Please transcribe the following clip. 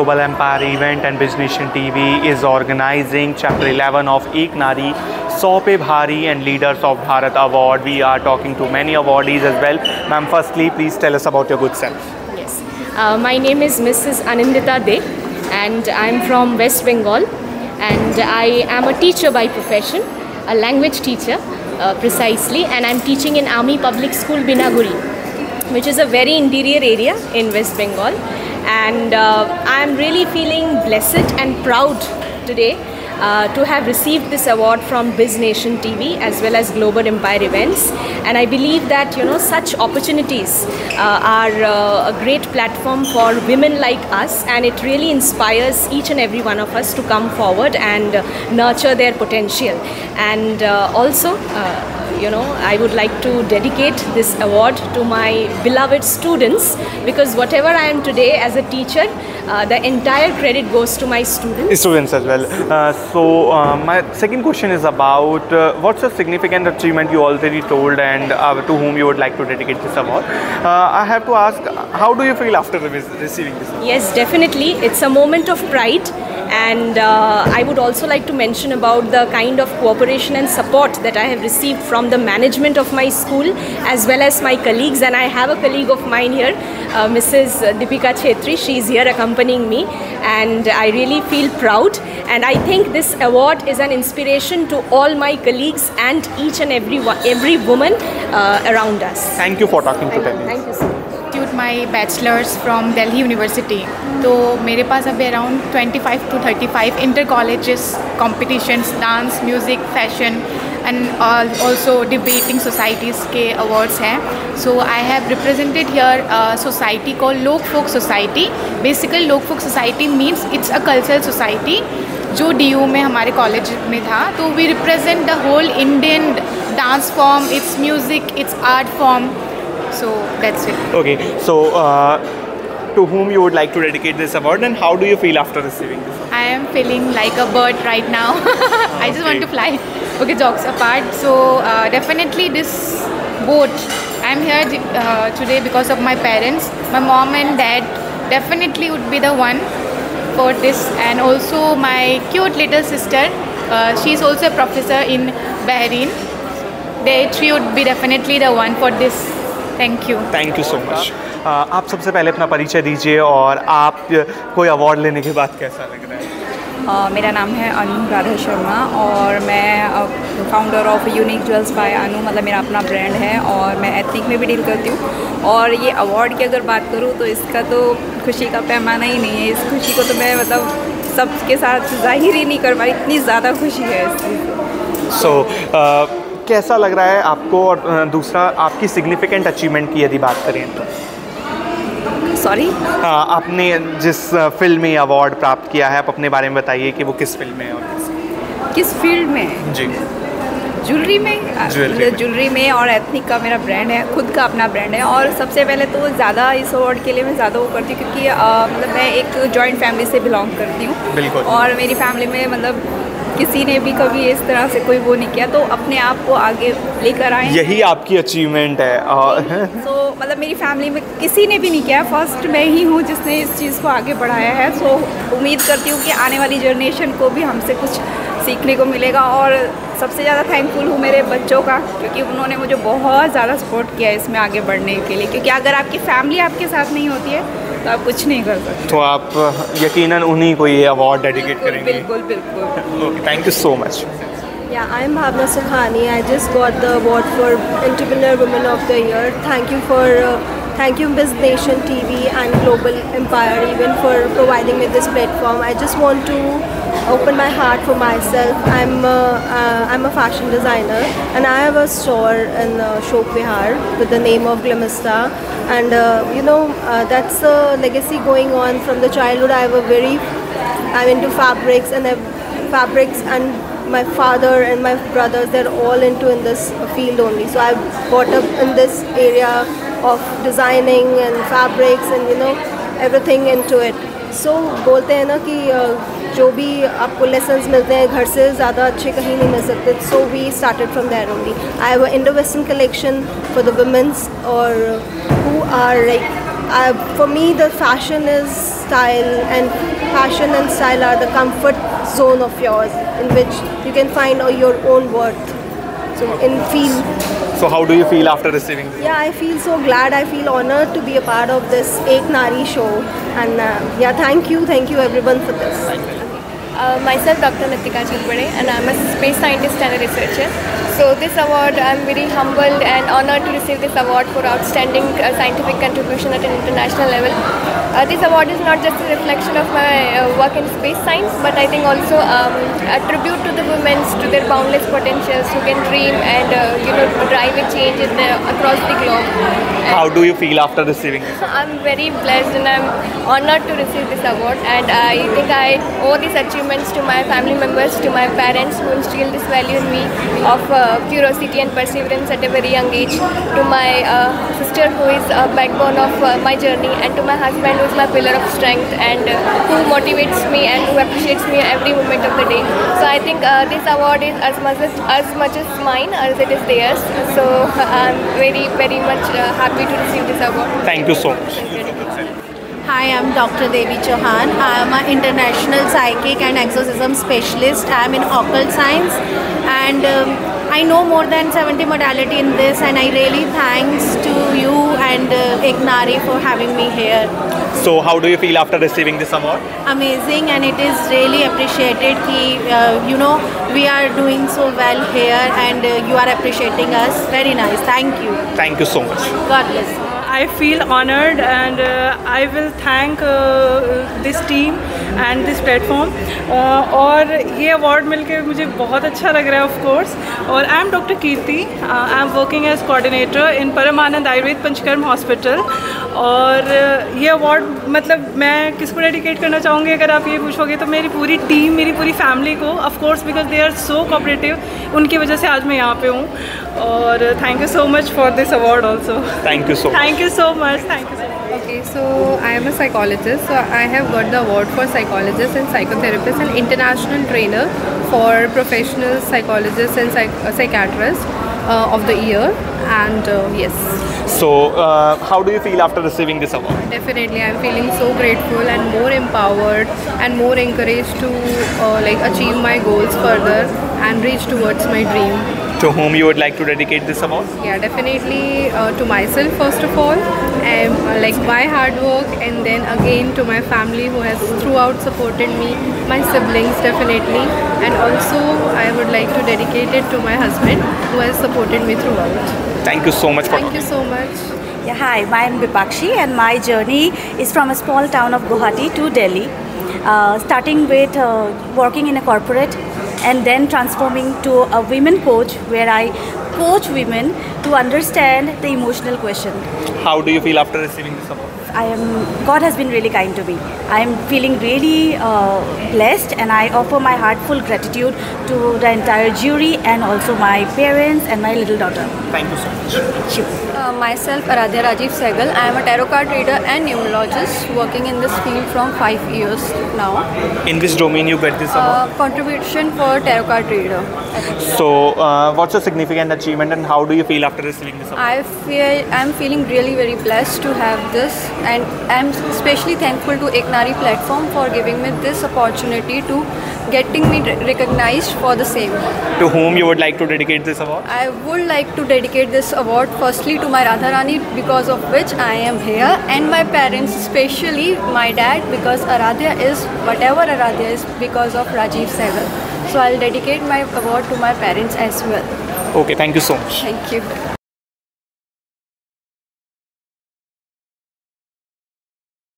Global Empire event and BizNation TV is organizing Chapter 11 of Ek Nari Sau Pe Bhari and Leaders of Bharat Award. We are talking to many awardees as well. Ma'am, firstly, please tell us about your good self. Yes, my name is Mrs. Anindita De and I'm from West Bengal, and I am a teacher by profession, a language teacher precisely, and I'm teaching in Army Public School Binaguri, which is a very interior area in West Bengal, and I'm really feeling blessed and proud today to have received this award from BizNation TV as well as Global Empire Events. And I believe that such opportunities are a great platform for women like us, and it really inspires each and every one of us to come forward and nurture their potential. And also I would like to dedicate this award to my beloved students, because whatever I am today as a teacher, the entire credit goes to my students. Students as well. So my second question is about what's a significant achievement you already told, and to whom you would like to dedicate this award. I have to ask, how do you feel after receiving this award? Yes, definitely. It's a moment of pride. And I would also like to mention about the kind of cooperation and support that I have received from the management of my school as well as my colleagues. And I have a colleague of mine here, Mrs. Deepika Chetri. She is here accompanying me, and I really feel proud. And I think this award is an inspiration to all my colleagues and each and every woman around us. Thank you for talking to me. Thank you, sir. My bachelor's from Delhi University. तो मेरे पास अभी around 25 to 35 inter colleges competitions, dance, music, fashion and also debating societies के awards हैं. So I have represented here society को Lok folk society. Basically Lok folk society means it's a cultural society जो DU में हमारे कॉलेज में था. तो we represent the whole Indian dance form, its music, its art form. So that's it. Okay, so to whom you would like to dedicate this award, and how do you feel after receiving this? I am feeling like a bird right now. I just want to fly. Okay, jokes apart. So definitely this boat. I am here today because of my parents. My mom and dad definitely would be the one for this, and also my cute little sister. She is also a professor in Bahrain. She would be definitely the one for this. Thank you so much. आप सबसे पहले अपना परिचय दीजिए, और आप कोई award लेने के बाद कैसा लग रहा है? मेरा नाम है अनु राधा शर्मा, और मैं founder of unique jewels by Anu, मतलब मेरा अपना ब्रांड है, और मैं एथनिक में भी डील करती हूँ. और ये अवार्ड की अगर बात करूँ तो इसका तो खुशी का पैमाना ही नहीं है. इस खुशी को तो मैं मतलब सबके साथ जाहिर ही नहीं कर पा रही, इतनी ज़्यादा खुशी है इस चीज़. सो कैसा लग रहा है आपको, और दूसरा आपकी सिग्निफिकेंट अचीवमेंट की यदि बात करें तो? सॉरी? हाँ, आपने जिस फिल्म में अवार्ड प्राप्त किया है, आप अपने बारे में बताइए कि वो किस फिल्म में है और किस फील्ड में? जी, ज्वेलरी में. ज्वेलरी में, और एथनिक का मेरा ब्रांड है, खुद का अपना ब्रांड है. और सबसे पहले तो ज़्यादा इस अवार्ड के लिए मैं ज़्यादा वो करती हूँ क्योंकि मतलब मैं एक जॉइंट फैमिली से बिलोंग करती हूँ. बिल्कुल. और मेरी फैमिली में मतलब किसी ने भी कभी इस तरह से कोई वो नहीं किया, तो अपने आप को आगे लेकर आए. यही आपकी अचीवमेंट है. तो मतलब मेरी फैमिली में किसी ने भी नहीं किया, फर्स्ट मैं ही हूँ जिसने इस चीज़ को आगे बढ़ाया है. सो उम्मीद करती हूँ कि आने वाली जनरेशन को भी हमसे कुछ सीखने को मिलेगा. और सबसे ज़्यादा थैंकफुल हूँ मेरे बच्चों का, क्योंकि उन्होंने मुझे बहुत ज़्यादा सपोर्ट किया इसमें आगे बढ़ने के लिए. क्योंकि अगर आपकी फैमिली आपके साथ नहीं होती है तो आप कुछ नहीं कर सकते. तो आप यकीनन उन्हीं को ये अवार्ड डेडिकेट करेंगे. बिल्कुल बिल्कुल. Okay, thank you so much. Yeah, I'm Bhavna Sukhani. I just got the award for Entrepreneur Women of the Year. Thank you BizNation TV and Global Empire even for providing me this platform. I just want to open my heart for myself. I'm a fashion designer, and I have a store in Shok Vihar with the name of Glimista. And that's a legacy going on from the childhood. I'm into fabrics and my father and my brothers, they're all in this field only. So I brought up in this area of designing and fabrics and everything into it. So बोलते हैं ना कि जो भी आपको lessons मिलते हैं घर से ज़्यादा अच्छे कहीं नहीं मिल सकते. So we started from there only. I have an Indo-Western collection for the women's, or who are like for me the fashion is style, and fashion and style are the comfort zone of yours in which you can find your own worth. So how do you feel after receiving this? Yeah, I feel so glad. I feel honored to be a part of this Ek Nari show, and yeah, thank you everyone for this. Myself Dr. Nitika Chilpade, and I'm a space scientist and a researcher. So this award, I'm very humbled and honored to receive this award for outstanding scientific contribution at an international level. This award is not just a reflection of my work in space science, but I think also a tribute to the women, to their boundless potentials, who can dream and drive a change across the globe. How do you feel after receiving this? I'm very blessed and I'm honored to receive this award, and I think I owe these achievements to my family members, to my parents who instilled this value in me of curiosity and perseverance at a very young age, to my sister who is a backbone of my journey, and to my husband who is my pillar of strength and who motivates me and who appreciates me every moment of the day. So I think this award is as much as mine as it is theirs. So I'm very much happy to receive this award. Thank you so much. Hi, I'm Dr. Devi Chauhan. I am an international psychic and exorcism specialist. I am in occult science, and I know more than 70 modality in this, and I really thanks to you and Ek Nari for having me here. So how do you feel after receiving this award? Amazing, and it is really appreciated that we are doing so well here, and you are appreciating us. Very nice. Thank you. Thank you so much. God bless. I feel honored, and I will thank this team and this platform. और ये award मिलके मुझे बहुत अच्छा लग रहा है of course. और I am Dr. Kirti. I am working as coordinator in Paramanand Ayurved Panchkarma Hospital. और ये award मतलब मैं किसको dedicate करना चाहूँगी अगर आप ये पूछोगे, तो मेरी पूरी टीम, मेरी पूरी फैमिली को, of course because they are so cooperative. उनकी वजह से आज मैं यहाँ पे हूँ. और thank you so much for this award also. Thank you so much. Thank you so much. Thank you so much. Okay, so I am a psychologist. So I have got the award for psychologist and psychotherapist and international trainer for professional psychologists and psychiatrists of the year. And yes. So how do you feel after receiving this award? Definitely, I am feeling so grateful and more empowered and more encouraged to achieve my goals further and reach towards my dream. To whom you would like to dedicate this award? Yeah, definitely to myself first of all, and my hard work, and then again to my family who has throughout supported me, my siblings definitely, and also I would like to dedicate it to my husband who has supported me throughout. Thank you so much for Thank you so much. Yeah, hi, I am Vipakshi, and my journey is from a small town of Guwahati to Delhi, starting with working in a corporate and then transforming to a women coach where I coach women to understand the emotional question. How do you feel after receiving this award? God has been really kind to me. I am feeling really blessed, and I offer my heartful gratitude to the entire jury and also my parents and my little daughter. Thank you so much. Sure. Myself, Aradhya Rajiv Sehgal. I am a tarot card reader and numerologist working in this field from 5 years now. In which domain you get this award? Contribution for tarot card reader. So what's your significant achievement, and how do you feel after receiving this award? I'm feeling really very blessed to have this, and I'm especially thankful to Ek Nari platform for giving me this opportunity to getting me recognized for the same. To whom you would like to dedicate this award? I would like to dedicate this award firstly to my Radharani, because of which I am here, and my parents, especially my dad, because Aradhya is whatever Aradhya is because of Rajiv Sehgal. So I'll dedicate my award to my parents as well. Okay, thank you so much. Thank you.